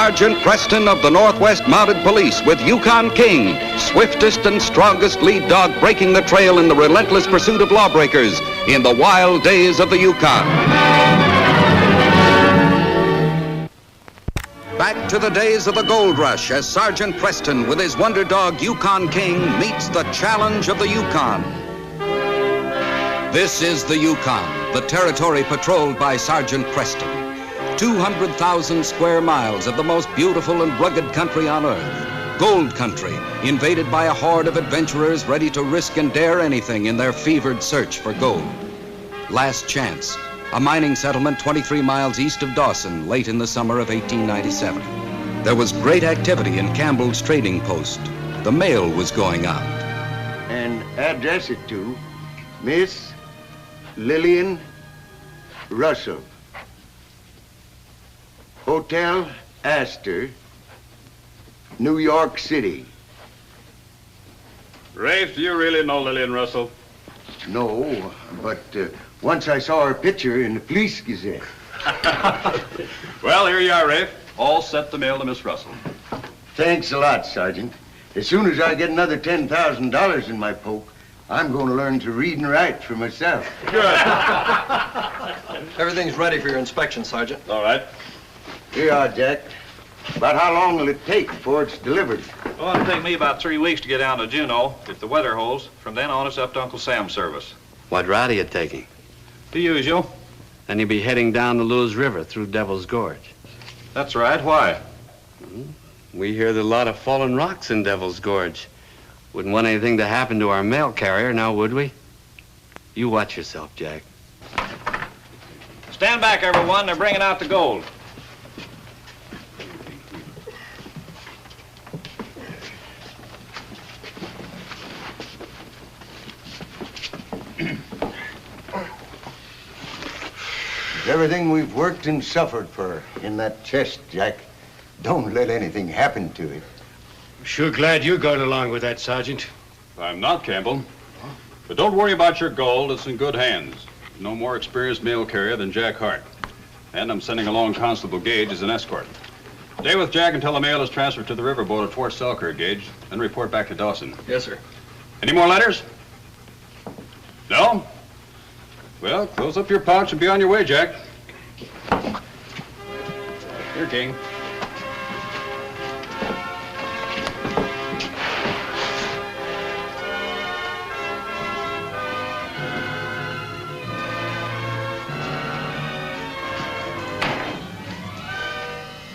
Sergeant Preston of the Northwest Mounted Police with Yukon King, swiftest and strongest lead dog breaking the trail in the relentless pursuit of lawbreakers in the wild days of the Yukon. Back to the days of the gold rush as Sergeant Preston with his wonder dog Yukon King meets the challenge of the Yukon. This is the Yukon, the territory patrolled by Sergeant Preston. 200,000 square miles of the most beautiful and rugged country on earth. Gold country, invaded by a horde of adventurers ready to risk and dare anything in their fevered search for gold. Last Chance, a mining settlement 23 miles east of Dawson, late in the summer of 1897. There was great activity in Campbell's trading post. The mail was going out. And address it to Miss Lillian Russell, Hotel Astor, New York City. Rafe, do you really know Lillian Russell? No, but once I saw her picture in the Police Gazette. Well, here you are, Rafe. All set to mail to Miss Russell. Thanks a lot, Sergeant. As soon as I get another $10,000 in my poke, I'm going to learn to read and write for myself. Good. Everything's ready for your inspection, Sergeant. All right. Here you are, Jack. About how long will it take before it's delivered? Well, it'll take me about 3 weeks to get down to Juneau, if the weather holds. From then on, it's up to Uncle Sam's service. What route are you taking? The usual. And you'll be heading down the Lewis River through Devil's Gorge. That's right. Why? We hear there's a lot of fallen rocks in Devil's Gorge. Wouldn't want anything to happen to our mail carrier, now would we? You watch yourself, Jack. Stand back, everyone. They're bringing out the gold. Everything we've worked and suffered for in that chest, Jack. Don't let anything happen to it. Sure glad you're going along with that, Sergeant. I'm not, Campbell. But don't worry about your gold. It's in good hands. No more experienced mail carrier than Jack Hart. And I'm sending along Constable Gage as an escort. Stay with Jack until the mail is transferred to the riverboat at Fort Selkirk, Gage, then report back to Dawson. Yes, sir. Any more letters? No? Well, close up your pouch and be on your way, Jack. Here, King.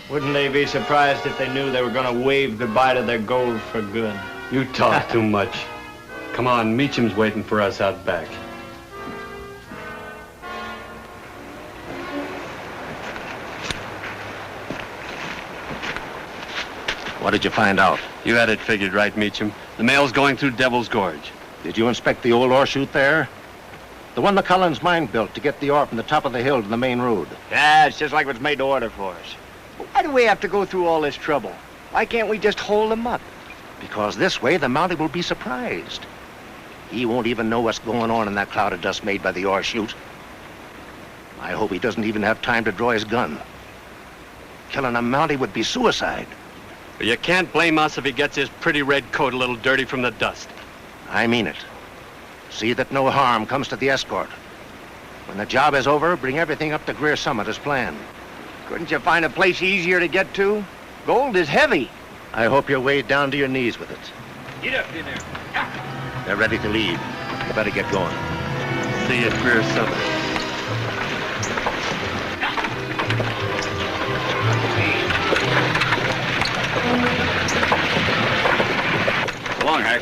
Wouldn't they be surprised if they knew they were going to wave goodbye to their gold for good? You talk too much. Come on, Meacham's waiting for us out back. What did you find out? You had it figured right, Meacham. The mail's going through Devil's Gorge. Did you inspect the old ore chute there? The one the Collins mine built to get the ore from the top of the hill to the main road. Yeah, it's just like it was made to order for us. But why do we have to go through all this trouble? Why can't we just hold them up? Because this way the Mountie will be surprised. He won't even know what's going on in that cloud of dust made by the ore chute. I hope he doesn't even have time to draw his gun. Killing a Mountie would be suicide. But you can't blame us if he gets his pretty red coat a little dirty from the dust. I mean it. See that no harm comes to the escort. When the job is over, bring everything up to Greer Summit as planned. Couldn't you find a place easier to get to? Gold is heavy. I hope you're weighed down to your knees with it. Get up in there. They're ready to leave. You better get going. See you at Greer Summit. So long, Hack.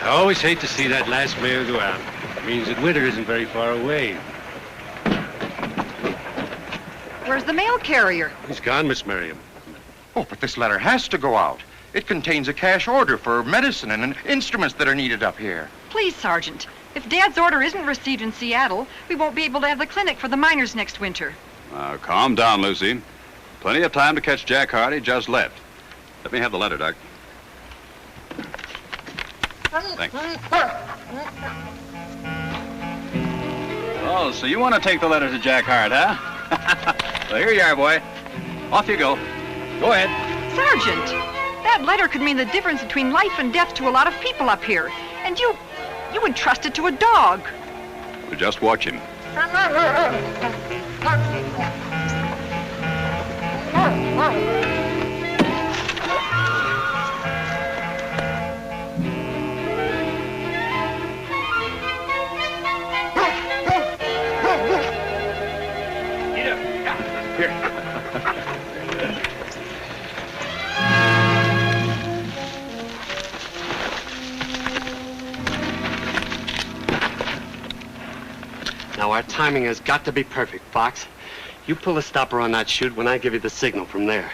I always hate to see that last mail go out. It means that winter isn't very far away. Where's the mail carrier? He's gone, Miss Merriam. Oh, but this letter has to go out. It contains a cash order for medicine and instruments that are needed up here. Please, Sergeant. If Dad's order isn't received in Seattle, we won't be able to have the clinic for the miners next winter. Calm down, Lucy. Plenty of time to catch Jack Hart. He just left. Let me have the letter, Doc. Thanks. Oh, so you want to take the letter to Jack Hart, huh? Well, here you are, boy. Off you go. Go ahead. Sergeant, that letter could mean the difference between life and death to a lot of people up here. And you entrust it to a dog. We'll just watch him. Now, our timing has got to be perfect, Fox. You pull the stopper on that chute when I give you the signal from there.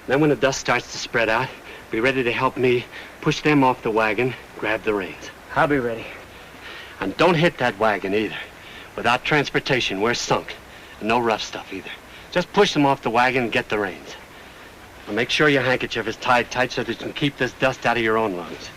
Then when the dust starts to spread out, be ready to help me push them off the wagon, grab the reins. I'll be ready. And don't hit that wagon either. Without transportation, we're sunk. And no rough stuff either. Just push them off the wagon and get the reins. And make sure your handkerchief is tied tight so that you can keep this dust out of your own lungs.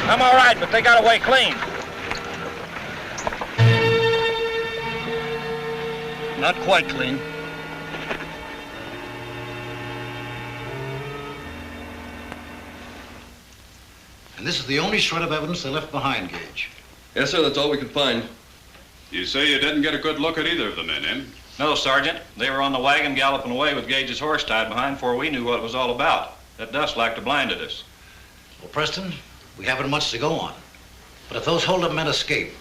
I'm all right, but they got away clean. Not quite clean. And this is the only shred of evidence they left behind, Gage. Yes, sir, that's all we could find. You say you didn't get a good look at either of the men, eh? No, Sergeant. They were on the wagon galloping away with Gage's horse tied behind before we knew what it was all about. That dust like to blinded us. Well, Preston, we haven't much to go on. But if those hold-up men escape,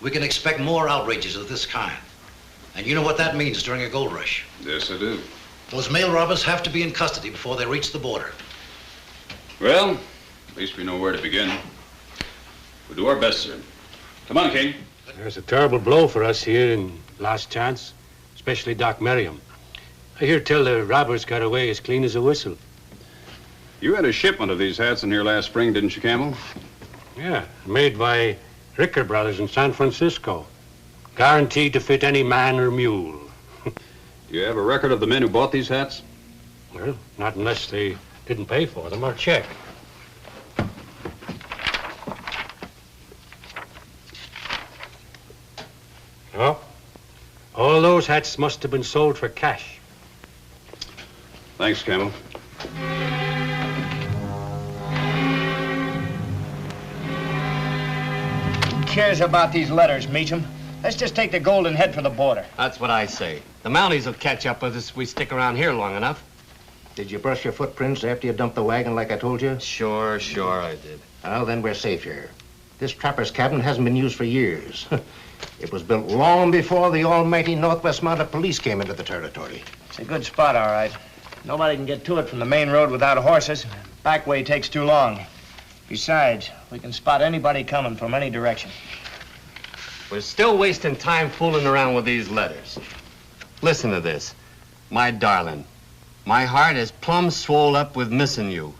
we can expect more outrages of this kind. And you know what that means during a gold rush. Yes, I do. Those mail robbers have to be in custody before they reach the border. Well, at least we know where to begin. We'll do our best, sir. Come on, King. There's a terrible blow for us here in Last Chance, especially Doc Merriam. I hear tell the robbers got away as clean as a whistle. You had a shipment of these hats in here last spring, didn't you, Campbell? Yeah, made by Ricker Brothers in San Francisco. Guaranteed to fit any man or mule. Do you have a record of the men who bought these hats? Well, not unless they didn't pay for them or check. Oh, all those hats must have been sold for cash. Thanks, Campbell. Who cares about these letters, Meacham? Let's just take the gold and head for the border. That's what I say. The Mounties will catch up with us if we stick around here long enough. Did you brush your footprints after you dumped the wagon like I told you? Sure, I did. Well, then we're safe here. This trapper's cabin hasn't been used for years. It was built long before the almighty Northwest Mounted Police came into the territory. It's a good spot, all right. Nobody can get to it from the main road without horses. Back way takes too long. Besides, we can spot anybody coming from any direction. We're still wasting time fooling around with these letters. Listen to this. My darling, my heart is plumb swole up with missing you.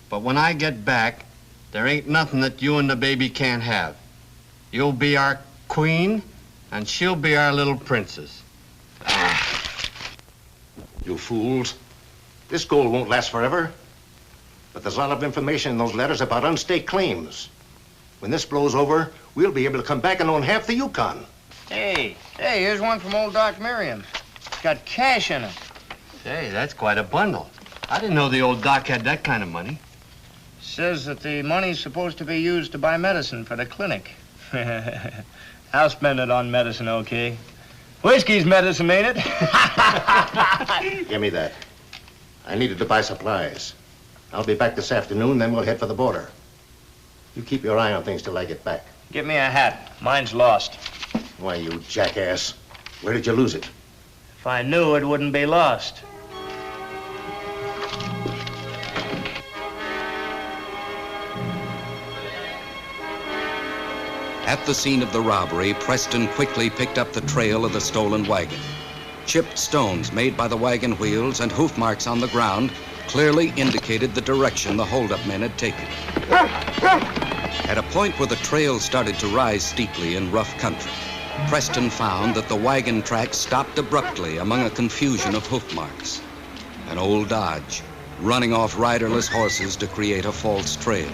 But when I get back, there ain't nothing that you and the baby can't have. You'll be our queen, and she'll be our little princess. You fools. This gold won't last forever. But there's a lot of information in those letters about unstaked claims. When this blows over, we'll be able to come back and own half the Yukon. Hey, here's one from old Doc Merriam. It's got cash in it. Say, that's quite a bundle. I didn't know the old doc had that kind of money. Says that the money's supposed to be used to buy medicine for the clinic. I'll spend it on medicine, okay? Whiskey's medicine, ain't it? Give me that. I needed to buy supplies. I'll be back this afternoon, then we'll head for the border. You keep your eye on things till I get back. Get me a hat. Mine's lost. Why, you jackass. Where did you lose it? If I knew, it wouldn't be lost. At the scene of the robbery, Preston quickly picked up the trail of the stolen wagon. Chipped stones made by the wagon wheels and hoof marks on the ground clearly indicated the direction the holdup men had taken. At a point where the trail started to rise steeply in rough country, Preston found that the wagon tracks stopped abruptly among a confusion of hoof marks. An old Dodge, running off riderless horses to create a false trail.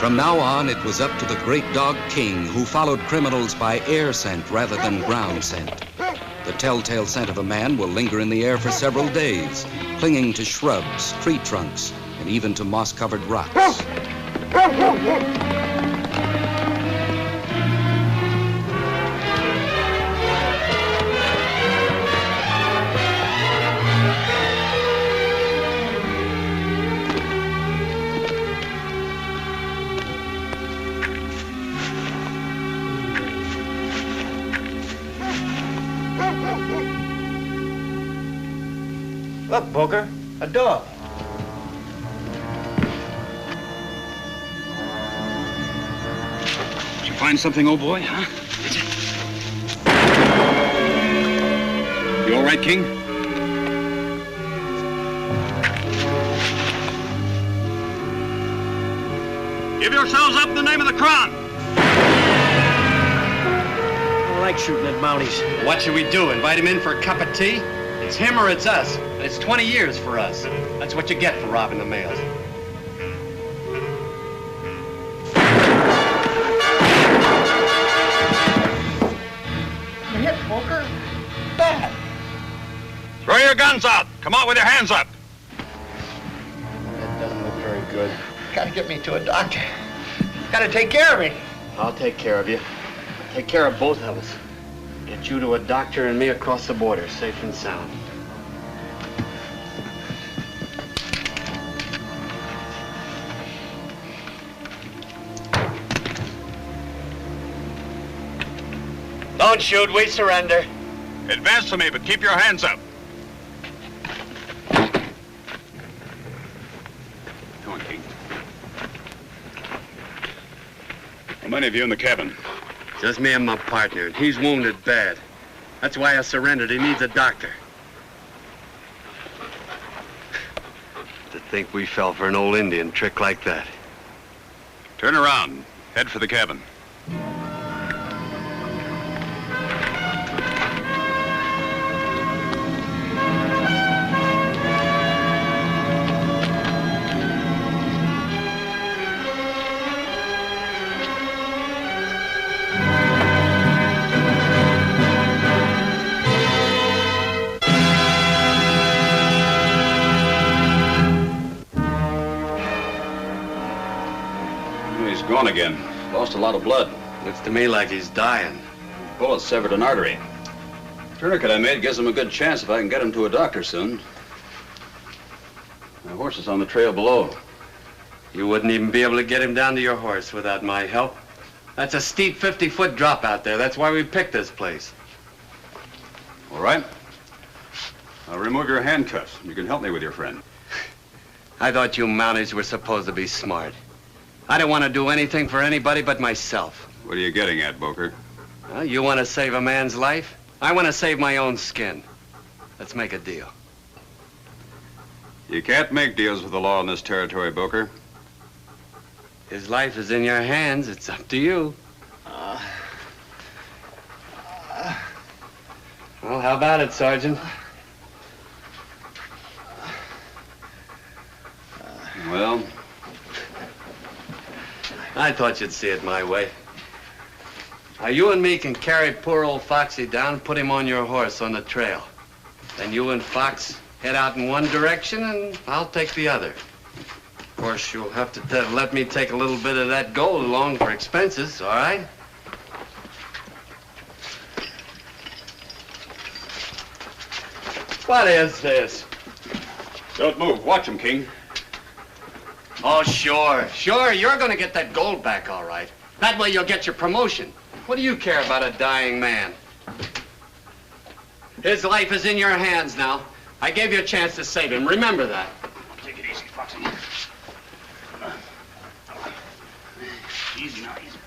From now on, it was up to the great dog King, who followed criminals by air scent rather than ground scent. The telltale scent of a man will linger in the air for several days, clinging to shrubs, tree trunks, and even to moss-covered rocks. Look, Booker, a dog. Did you find something, old boy, huh? You all right, King? Give yourselves up in the name of the Crown. I don't like shooting at Mounties. What should we do? Invite him in for a cup of tea? It's him or it's us. And it's 20 years for us. That's what you get for robbing the mails. You hit, Booker. Bad. Throw your guns out. Come out with your hands up. That doesn't look very good. Gotta get me to a doctor. Gotta take care of me. I'll take care of you. Take care of both of us. Get you to a doctor and me across the border, safe and sound. Don't shoot, we surrender. Advance to me, but keep your hands up. Come on, King. How many of you in the cabin? Just me and my partner, and he's wounded bad. That's why I surrendered. He needs a doctor. To think we fell for an old Indian trick like that. Turn around. Head for the cabin. Gone again. Lost a lot of blood. Looks to me like he's dying. Bullet severed an artery. Tourniquet I made gives him a good chance if I can get him to a doctor soon. My horse is on the trail below. You wouldn't even be able to get him down to your horse without my help. That's a steep 50-foot drop out there. That's why we picked this place. All right. I'll remove your handcuffs. You can help me with your friend. I thought you Mounties were supposed to be smart. I don't want to do anything for anybody but myself. What are you getting at, Boker? Well, you want to save a man's life? I want to save my own skin. Let's make a deal. You can't make deals with the law in this territory, Boker. His life is in your hands. It's up to you. Well, how about it, Sergeant? Well, I thought you'd see it my way. Now, you and me can carry poor old Foxy down and put him on your horse on the trail. Then you and Fox head out in one direction, and I'll take the other. course, you'll have to let me take a little bit of that gold along for expenses, all right? What is this? Don't move. Watch him, King. Oh, sure. Sure, you're gonna get that gold back, all right. That way you'll get your promotion. What do you care about a dying man? His life is in your hands now. I gave you a chance to save him. Remember that. Take it easy, Foxy. Easy now, easy.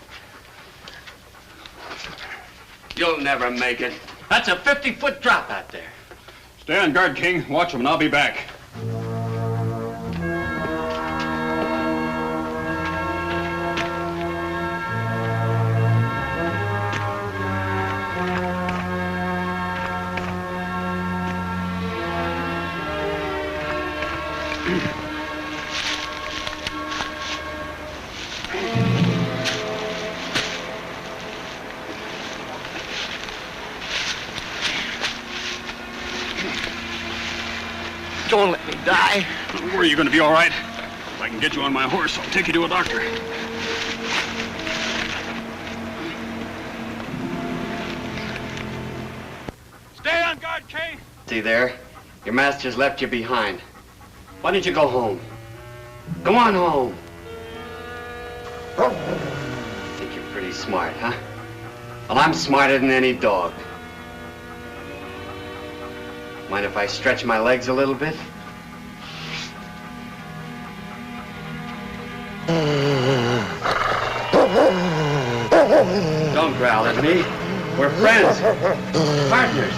You'll never make it. That's a 50-foot drop out there. Stay on guard, King. Watch him, and I'll be back. Don't let me die. Don't worry, you're going to be all right. If I can get you on my horse, I'll take you to a doctor. Stay on guard, Kay. See there? Your master's left you behind. Why don't you go home? Go on home. Think you're pretty smart, huh? Well, I'm smarter than any dog. Mind if I stretch my legs a little bit? Don't growl at me. We're friends. Partners.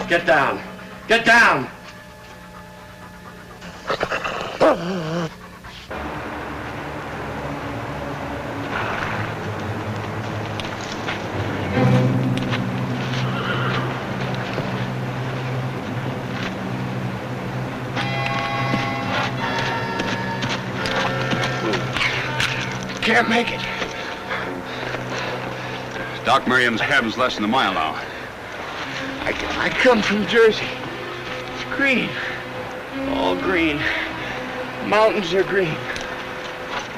Get down. Get down! Can't make it. Doc Merriam's cabin's less than a mile now. I come from Jersey. It's green. All green. Mountains are green.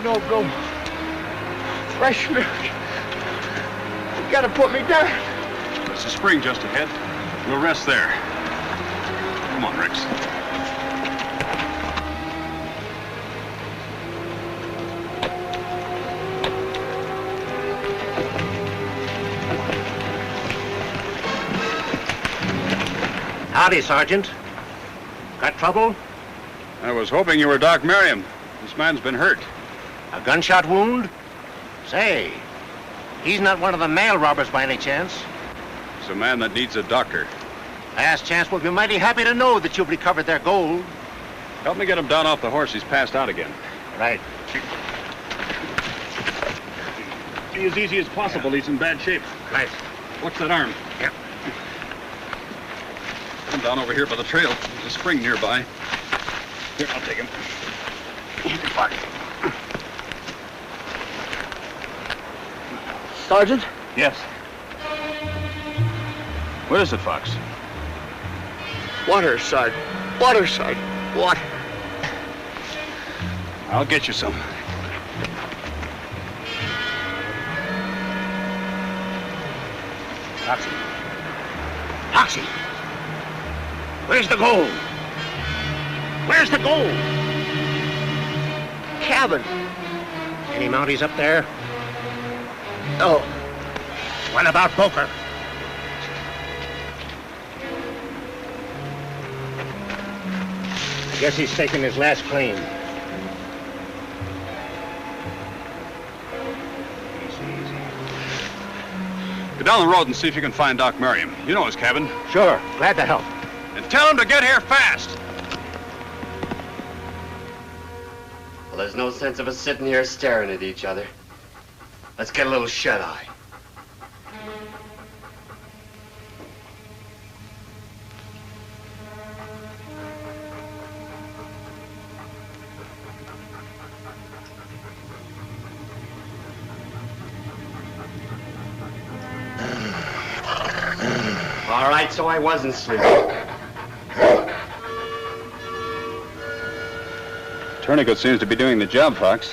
No gold. Fresh milk. You gotta put me down. There's a spring just ahead. We'll rest there. Come on, Rex. Howdy, Sergeant. Got trouble? I was hoping you were Doc Merriam. This man's been hurt. A gunshot wound? Say, he's not one of the mail robbers by any chance. He's a man that needs a doctor. Last chance will be mighty happy to know that you've recovered their gold. Help me get him down off the horse. He's passed out again. Right. Be as easy as possible. He's in bad shape. Right. What's that arm? Yep. Come down over here by the trail. There's a spring nearby. Here, I'll take him. Sergeant? Yes. What is it, Fox? Water, Sergeant. Water, Sergeant. Water. I'll get you some. Foxy. Foxy. Where's the gold? Where's the gold? Cabin. Any Mounties up there? No. What about poker? I guess he's taking his last claim. Go down the road and see if you can find Doc Merriam. You know his cabin. Sure. Glad to help. And tell him to get here fast. Well, there's no sense of us sitting here staring at each other. Let's get a little shut-eye. All right, so I wasn't sleeping. Tourniquet seems to be doing the job, Fox.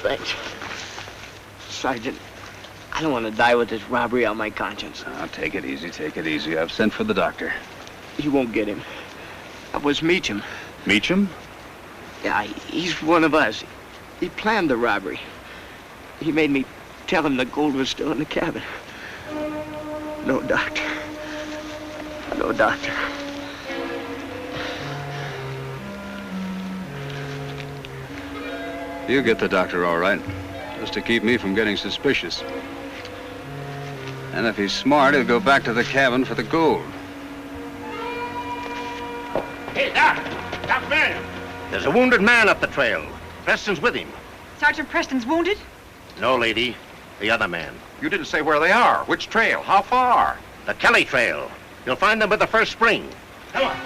Thanks. Sergeant, I don't want to die with this robbery on my conscience. Now, take it easy, take it easy. I've sent for the doctor. You won't get him. That was Meacham. Meacham? Yeah, he's one of us. He planned the robbery. He made me tell him the gold was still in the cabin. No, doctor. No, doctor. You get the doctor all right, just to keep me from getting suspicious. And if he's smart, he'll go back to the cabin for the gold. Hey, Doc! Doc Marion! There's a wounded man up the trail. Preston's with him. Sergeant Preston's wounded? No, lady. The other man. You didn't say where they are. Which trail? How far? The Kelly Trail. You'll find them by the first spring. Come on.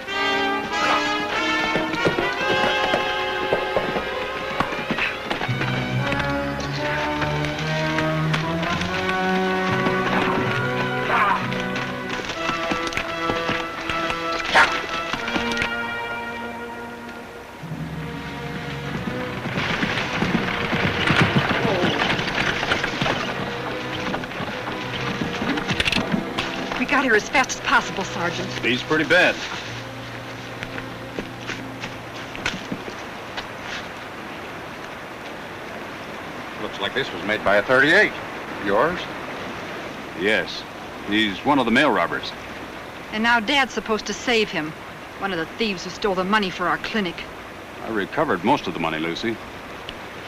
We got here as fast as possible, Sergeant. He's pretty bad. Looks like this was made by a 38. Yours? Yes. He's one of the mail robbers. And now Dad's supposed to save him. One of the thieves who stole the money for our clinic. I recovered most of the money, Lucy.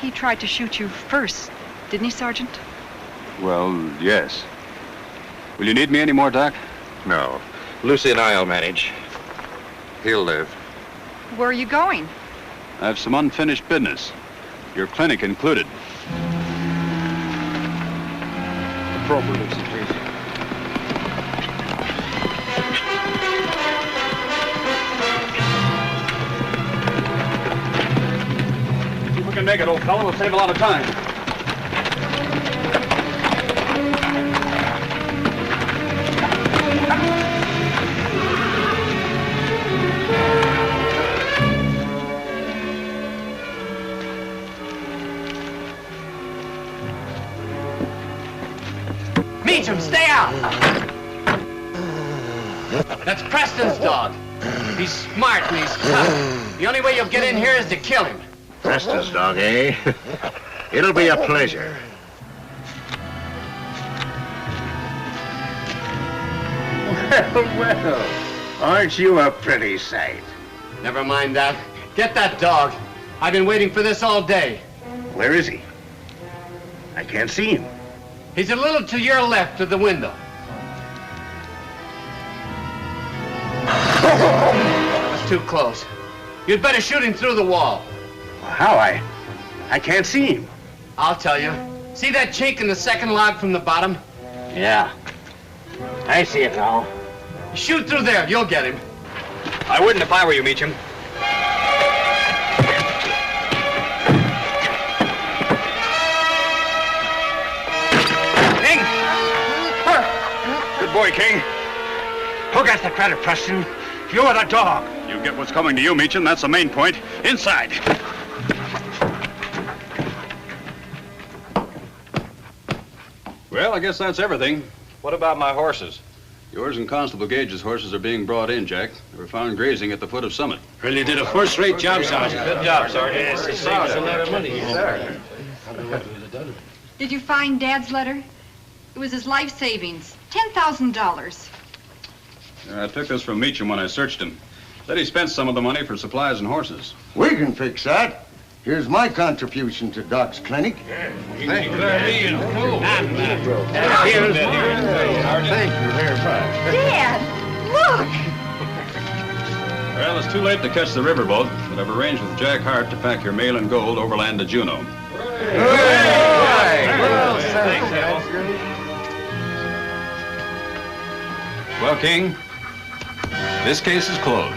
He tried to shoot you first, didn't he, Sergeant? Well, yes. Will you need me any more, Doc? No. Lucy and I'll manage. He'll live. Where are you going? I have some unfinished business. Your clinic included. Appropriate, Lucy, please. If we can make it, old fellow, we'll save a lot of time. Meacham, stay out! That's Preston's dog. He's smart and he's tough. The only way you'll get in here is to kill him. Preston's dog, eh? It'll be a pleasure. Well, aren't you a pretty sight? Never mind that. Get that dog. I've been waiting for this all day. Where is he? I can't see him. He's a little to your left of the window. That's too close. You'd better shoot him through the wall. How? I can't see him. I'll tell you. See that chink in the second log from the bottom? Yeah. I see it now. Shoot through there. You'll get him. I wouldn't if I were you, Meacham. King! Good boy, King. Who gets the credit, Preston? You or the dog? You get what's coming to you, Meacham. That's the main point. Inside. Well, I guess that's everything. What about my horses? Yours and Constable Gage's horses are being brought in, Jack. They were found grazing at the foot of Summit. Really did a first-rate job, Sergeant. Good job, Sergeant. Yes, it saves a lot of money. Did you find Dad's letter? It was his life savings. $10,000. I took this from Meacham when I searched him. Said he spent some of the money for supplies and horses. We can fix that. Here's my contribution to Doc's clinic. Thank you. Thank you very much. Dad, look! Well, it's too late to catch the riverboat, but I've arranged with Jack Hart to pack your mail and gold overland to Juneau. Well, King, this case is closed.